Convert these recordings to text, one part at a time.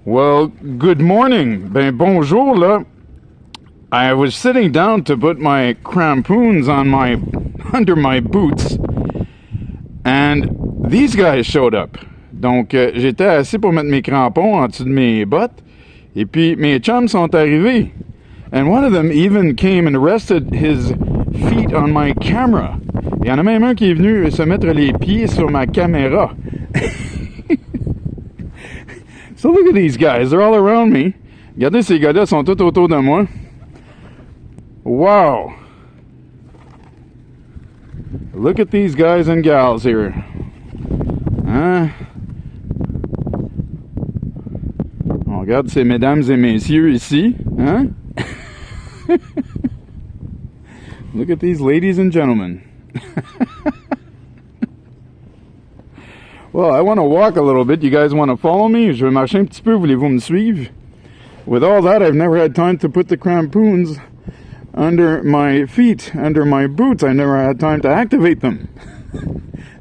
Well, good morning. Ben, bonjour, là. I was sitting down to put my crampoons on under my boots, and these guys showed up. Donc, j'étais assis pour mettre mes crampons en dessous de mes bottes, et puis mes chums sont arrivés. And one of them even came and rested his feet on my camera. Il y en a même un qui est venu se mettre les pieds sur ma caméra. So look at these guys, they're all around me. Regardez, ces gars-là sont tout autour de moi. Wow! Look at these guys and gals here. Hein? On regarde ces mesdames et messieurs ici. Hein? Look at these ladies and gentlemen. Well, I want to walk a little bit. You guys want to follow me? Je vais marcher un petit peu. Voulez-vous me suivre? With all that, I've never had time to put the crampoons under my feet, under my boots. I never had time to activate them.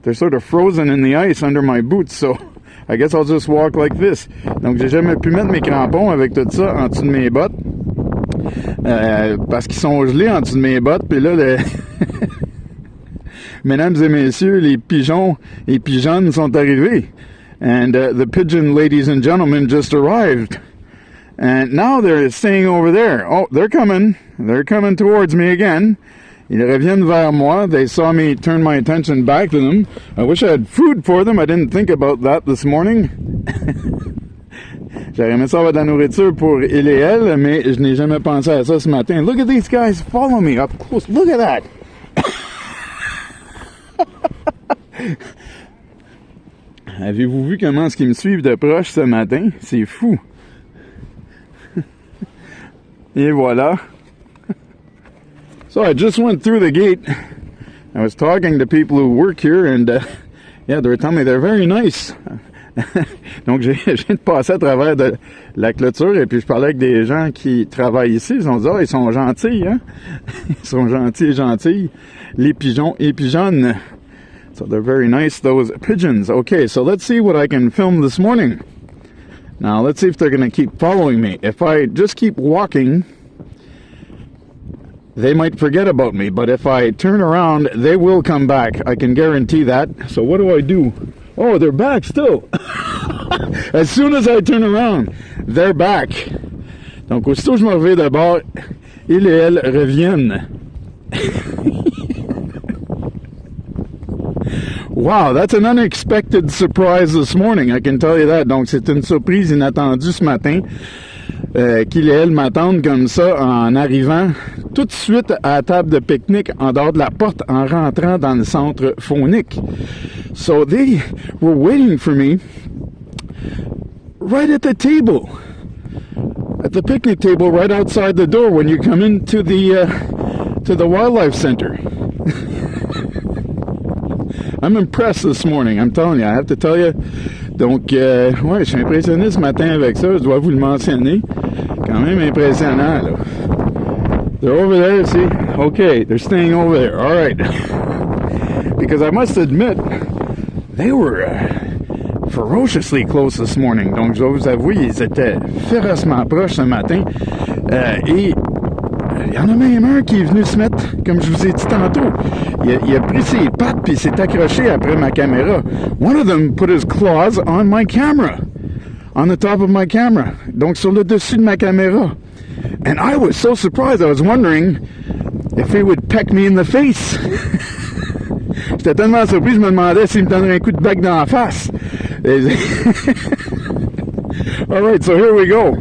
They're sort of frozen in the ice under my boots, so I guess I'll just walk like this. Donc, j'ai jamais pu mettre mes crampons avec tout ça en dessous de mes bottes. Parce qu'ils sont gelés en dessous de mes bottes. Puis là, mesdames et messieurs, les pigeons et pigeonnes sont arrivés. And the pigeon ladies and gentlemen just arrived. And now they're staying over there. Oh, they're coming. They're coming towards me again. Ils reviennent vers moi. They saw me turn my attention back to them. I wish I had food for them. I didn't think about that this morning. J'aurais aimé ça avoir de la nourriture pour il et elle, mais je n'ai jamais pensé à ça ce matin. Look at these guys. Follow me up close. Look at that. Avez-vous vu comment est-ce qu'ils me suivent de proche ce matin? C'est fou. Et voilà. So I just went through the gate. I was talking to people who work here, and yeah, they were telling me they're very nice. Donc j'ai de passer à travers de la clôture, et puis je parlais avec des gens qui travaillent ici. Ils ont dit, ils sont gentils, hein? Ils sont gentils et gentilles, les pigeons et pigeonnes. So they're very nice, those pigeons. Okay, so let's see what I can film this morning. Now, let's see if they're going to keep following me. If I just keep walking, they might forget about me. But if I turn around, they will come back. I can guarantee that. So what do? Oh, they're back still. As soon as I turn around, they're back. Donc, aussitôt que je me reviens de bord, ils et elles reviennent. Wow, that's an unexpected surprise this morning, I can tell you that. Donc, c'est une surprise inattendue ce matin qu'il et elle m'attendent comme ça en arrivant tout de suite à la table de pique-nique en dehors de la porte en rentrant dans le centre phonique. So they were waiting for me right at the table, at the picnic table right outside the door when you come into the wildlife center. I'm impressed this morning, I'm telling you, I have to tell you. Donc, ouais, je suis impressionné ce matin avec ça, je dois vous le mentionner. Quand même impressionnant, là. They're over there, see? Okay, they're staying over there, all right. Because I must admit, they were ferociously close this morning. Donc, je dois vous avouer, ils étaient férocement proches ce matin. Et il y en a même un qui est venu se mettre, comme je vous ai dit tantôt. Il a pris ses pattes puis s'est accroché après ma caméra. One of them put his claws on my camera, on the top of my camera. Donc sur le dessus de ma caméra. And I was so surprised. I was wondering if he would peck me in the face. J'étais tellement surpris, je me demandais s'il me donnerait un coup de bec dans la face. All right, so here we go.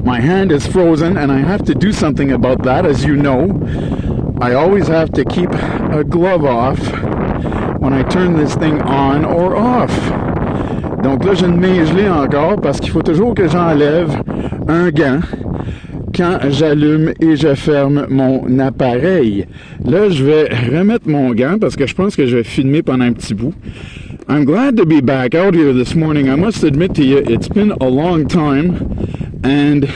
My hand is frozen, and I have to do something about that, as you know. I always have to keep a glove off when I turn this thing on or off. Donc là, j'ai une main gelée encore parce qu'il faut toujours que j'enlève un gant quand j'allume et je ferme mon appareil. Là, je vais remettre mon gant parce que je pense que je vais filmer pendant un petit bout. I'm glad to be back out here this morning. I must admit to you, it's been a long time. And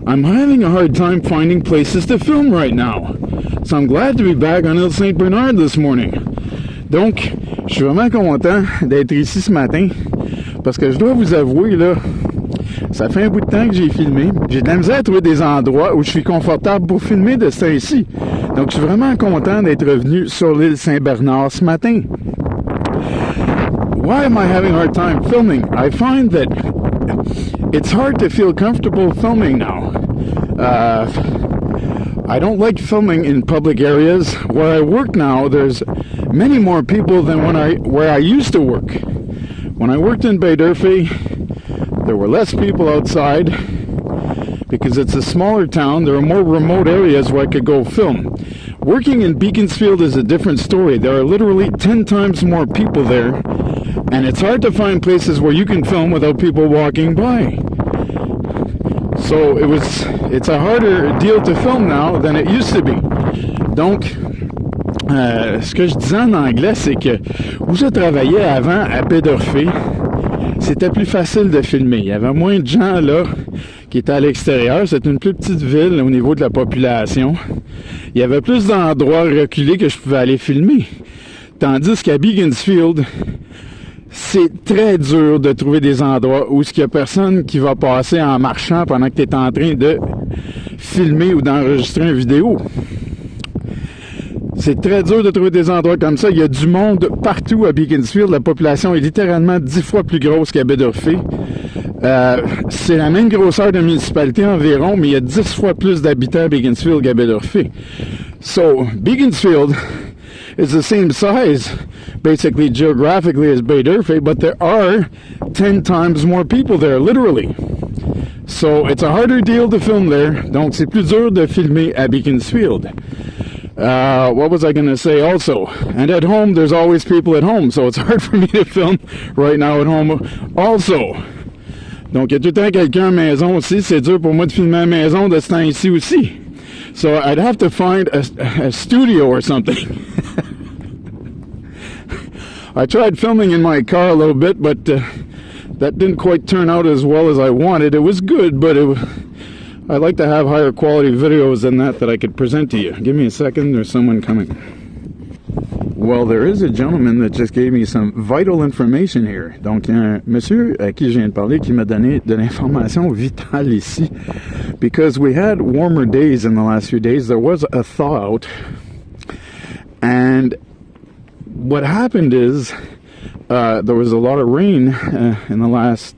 I'm having a hard time finding places to film right now. So I'm glad to be back on Île Saint-Bernard this morning. Donc, je suis vraiment content d'être ici ce matin parce que je dois vous avouer, là, Ça fait un bout de temps que j'ai filmé. J'ai de la misère à trouver des endroits où je suis confortable pour filmer de ce temps-ci. Donc, je suis vraiment content d'être revenu sur l'île Saint-Bernard ce matin. Why am I having a hard time filming? I find that it's hard to feel comfortable filming now. I don't like filming in public areas. Where I work now, there's many more people than where I used to work. When I worked in Baie-d'Urfé, there were less people outside because it's a smaller town. There are more remote areas where I could go film. Working in Beaconsfield is a different story. There are literally 10 times more people there, and it's hard to find places where you can film without people walking by. So it's a harder deal to film now than it used to be. Donc, ce que je disais en anglais, c'est que où je travaillais avant à Baie-d'Urfé, c'était plus facile de filmer. Il y avait moins de gens là qui étaient à l'extérieur. C'était une plus petite ville au niveau de la population. Il y avait plus d'endroits reculés que je pouvais aller filmer. Tandis qu'à Beaconsfield, c'est très dur de trouver des endroits où il n'y a personne qui va passer en marchant pendant que tu es en train de filmer ou d'enregistrer une vidéo. C'est très dur de trouver des endroits comme ça. Il y a du monde partout à Beaconsfield. La population est littéralement 10 fois plus grosse qu'à Baie-d'Urfé. C'est la même grosseur de municipalité environ, mais il y a 10 fois plus d'habitants à Beaconsfield qu'à Baie-d'Urfé. So, Beaconsfield is the same size, basically geographically, as Baie-d'Urfé, but there are 10 times more people there, literally. So, it's a harder deal to film there. Donc, c'est plus dur de filmer à Beaconsfield. What was I going to say also? And at home, there's always people at home, so it's hard for me to film right now at home also. Donc, il y a tout le temps quelqu'un à la maison aussi. C'est dur pour moi de filmer à la maison de ce temps ici aussi. So, I'd have to find a studio or something. I tried filming in my car a little bit, but that didn't quite turn out as well as I wanted. It was good, but I'd like to have higher quality videos than that I could present to you. Give me a second, there's someone coming. Well, there is a gentleman that just gave me some vital information here. Donc, il y a un monsieur à qui je viens de parler qui m'a donné de l'information vitale ici. Because we had warmer days in the last few days, there was a thaw out. And what happened is there was a lot of rain in the last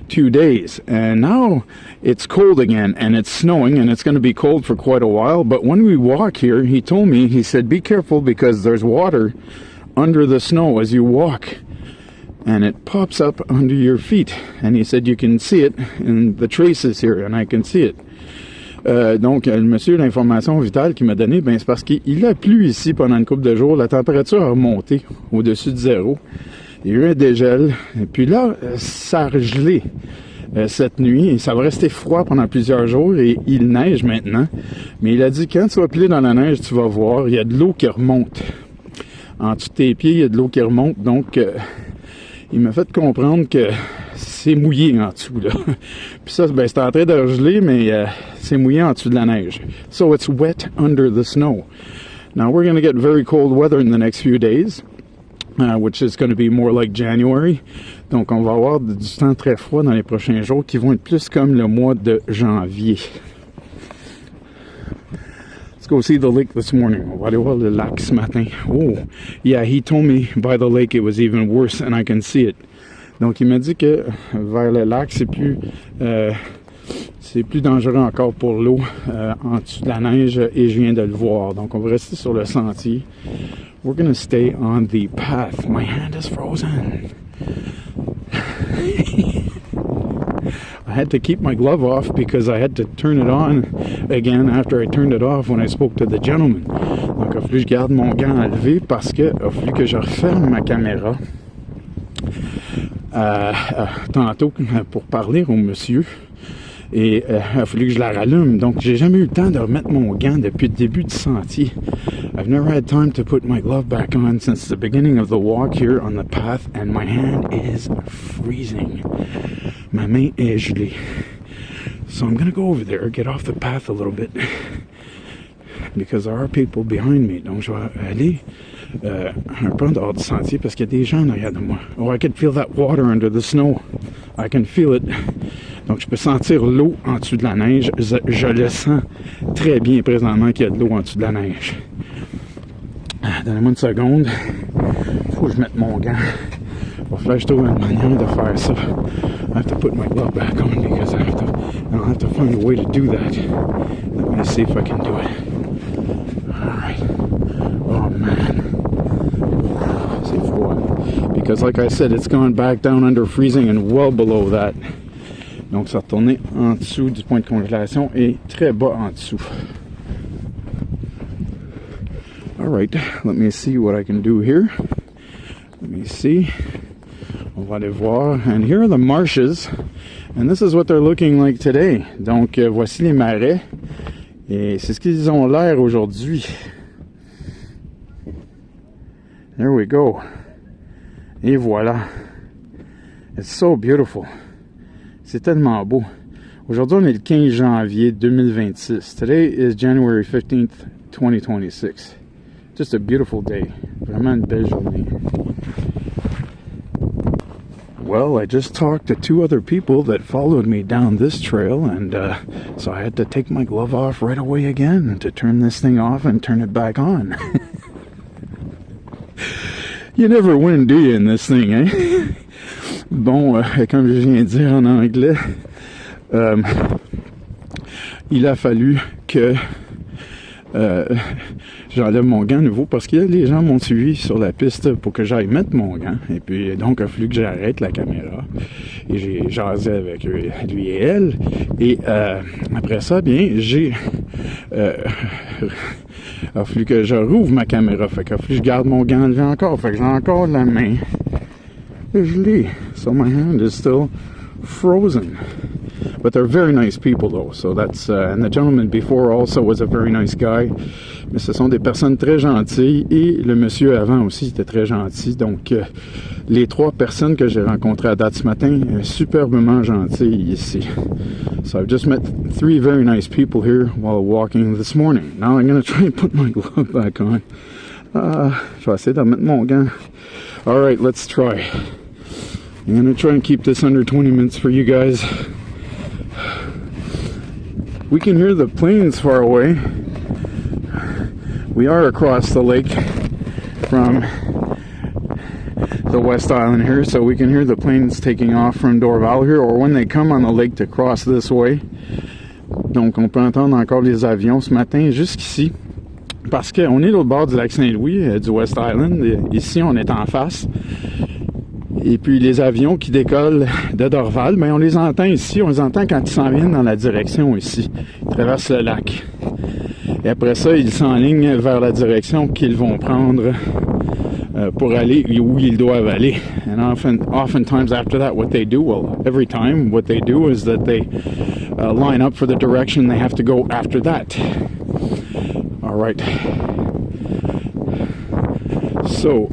2 days, and now it's cold again, and it's snowing, and it's going to be cold for quite a while. But when we walk here, he told me, he said, be careful because there's water under the snow as you walk, and it pops up under your feet. And he said you can see it in the traces here, and I can see it. Donc, le monsieur, l'information vitale qu'il m'a donnée, ben, c'est parce qu'il a plu ici pendant une couple de jours. La température a remonté au-dessus de zéro. Il y a eu un dégel. Et puis là, ça a gelé cette nuit. Et ça va rester froid pendant plusieurs jours. Et il neige maintenant. Mais il a dit, quand tu vas piler dans la neige, tu vas voir, il y a de l'eau qui remonte. En dessous de tes pieds, il y a de l'eau qui remonte. Donc, il m'a fait comprendre que c'est mouillé en dessous, là. Puis ça, ben, c'est en train de geler, mais c'est mouillé en dessous de la neige. So it's wet under the snow. Now, we're going to get very cold weather in the next few days, which is going to be more like January. Donc, on va avoir du temps très froid dans les prochains jours qui vont être plus comme le mois de janvier. Let's go see the lake this morning. On va aller voir le lac ce matin. Oh, yeah, he told me by the lake it was even worse and I can see it. Donc, il m'a dit que vers le lac, c'est plus dangereux encore pour l'eau en dessous de la neige et je viens de le voir. Donc, on va rester sur le sentier. We're going to stay on the path. My hand is frozen. I had to keep my glove off because I had to turn it on again after I turned it off when I spoke to the gentleman. Donc, il a fallu que je garde mon gant enlevé parce qu'il a fallu que je referme ma caméra tantôt pour parler au monsieur. Et il a fallu que je la rallume. Donc, j'ai jamais eu le temps de remettre mon gant depuis le début du sentier. I've never had time to put my glove back on since the beginning of the walk here on the path, and my hand is freezing. Ma main est gelée. So I'm going to go over there, get off the path a little bit, because there are people behind me. Donc, je vais aller un peu en dehors du sentier parce qu'il y a des gens en arrière de moi. Oh, I can feel that water under the snow. I can feel it. Donc je peux sentir l'eau en dessous de la neige. Je le sens très bien présentement qu'il y a de l'eau en dessous de la neige. Donnez-moi une seconde. Faut que je mette mon gant. Il va falloir que je trouve une manière de faire ça. I have to put my glove back on because I'll have to find a way to do that. Let me see if I can do it. Alright. Oh man. C'est froid. Because like I said, it's gone back down under freezing and well below that. Donc ça a retourné en dessous du point de congélation et très bas en dessous. Alright, let me see what I can do here. Let me see. On va aller voir. And here are the marshes. And this is what they're looking like today. Donc, voici les marais. Et c'est ce qu'ils ont l'air aujourd'hui. There we go. Et voilà. It's so beautiful. C'est tellement beau. Aujourd'hui, on est le 15 janvier 2026. Today is January 15th, 2026. Just a beautiful day. Vraiment une belle journée. Well, I just talked to two other people that followed me down this trail, and so I had to take my glove off right away again to turn this thing off and turn it back on. You never win, do you, in this thing, eh? Bon, comme je viens de dire en anglais, il a fallu que j'enlève mon gant à nouveau parce que les gens m'ont suivi sur la piste pour que j'aille mettre mon gant. Et puis, donc, il a fallu que j'arrête la caméra. Et j'ai jasé avec eux, lui et elle. Et après ça, bien, il a fallu que je rouvre ma caméra. Fait qu'il a fallu que je garde mon gant enlevé encore. Fait que j'ai encore la main gelée. So my hand is still frozen. But they're very nice people though, so that's and the gentleman before also was a very nice guy. Mais ce sont des personnes très gentilles et le monsieur avant aussi était très gentil. Donc les trois personnes que j'ai rencontrées à date ce matin, superbement gentilles ici. So I've just met three very nice people here while walking this morning. Now I'm going to try and put my glove back on. Je vais essayer de mettre mon gant. All right, let's try. I'm going to try and keep this under 20 minutes for you guys. We can hear the planes far away. We are across the lake from the West Island here, so we can hear the planes taking off from Dorval here, or when they come on the lake to cross this way. Donc on peut entendre encore les avions ce matin jusqu'ici, parce qu'on est au bord du lac Saint-Louis, du West Island. Ici, on est en face. Et puis les avions qui décollent de Dorval, ben on les entend ici, on les entend quand ils s'en viennent dans la direction ici. Ils traversent le lac. Et après ça, ils s'enlignent vers la direction qu'ils vont prendre pour aller où ils doivent aller. And oftentimes after that, what they do, well, every time, what they do is that they line up for the direction they have to go after that. All right. So,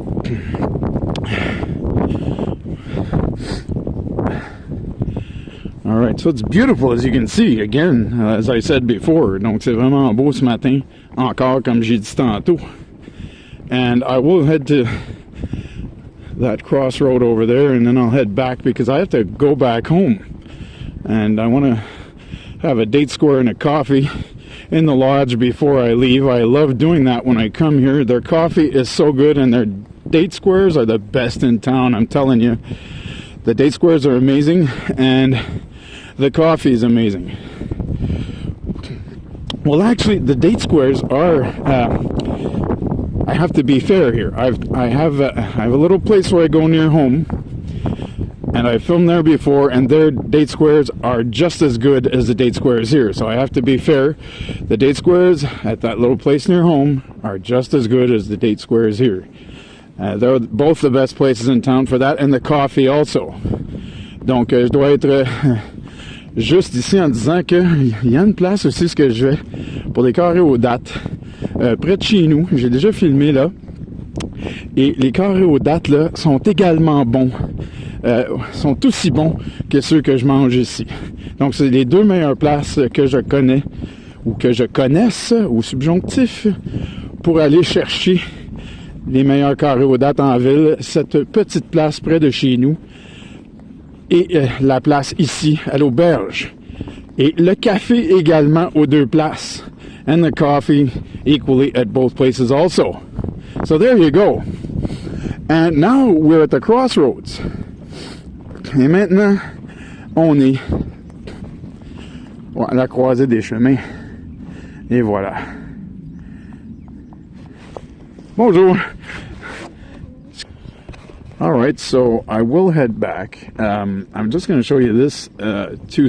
alright, so it's beautiful as you can see, again, as I said before. Donc c'est vraiment beau ce matin, encore comme j'ai dit tantôt. And I will head to that crossroad over there and then I'll head back because I have to go back home. And I want to have a date square and a coffee in the lodge before I leave. I love doing that when I come here. Their coffee is so good and their date squares are the best in town, I'm telling you. The date squares are amazing and the coffee is amazing. Well, actually, the date squares are. I have to be fair here. I have a little place where I go near home, and I filmed there before, and their date squares are just as good as the date squares here. So I have to be fair. The date squares at that little place near home are just as good as the date squares here. They're both the best places in town for that, and the coffee also. Donc, je dois être juste ici en disant qu'il y a une place aussi ce que je vais pour des carrés aux dattes près de chez nous. J'ai déjà filmé là. Et les carrés aux dattes là sont également bons. Sont aussi bons que ceux que je mange ici. Donc, c'est les deux meilleures places que je connais ou que je connaisse au subjonctif pour aller chercher les meilleurs carrés aux dattes en ville. Cette petite place près de chez nous et la place ici à l'auberge. Et le café également aux deux places. And the coffee equally at both places also. So there you go. And now we're at the crossroads. Et maintenant, on est à la croisée des chemins. Et voilà. Bonjour. All right, so I will head back. I'm just going to show you this two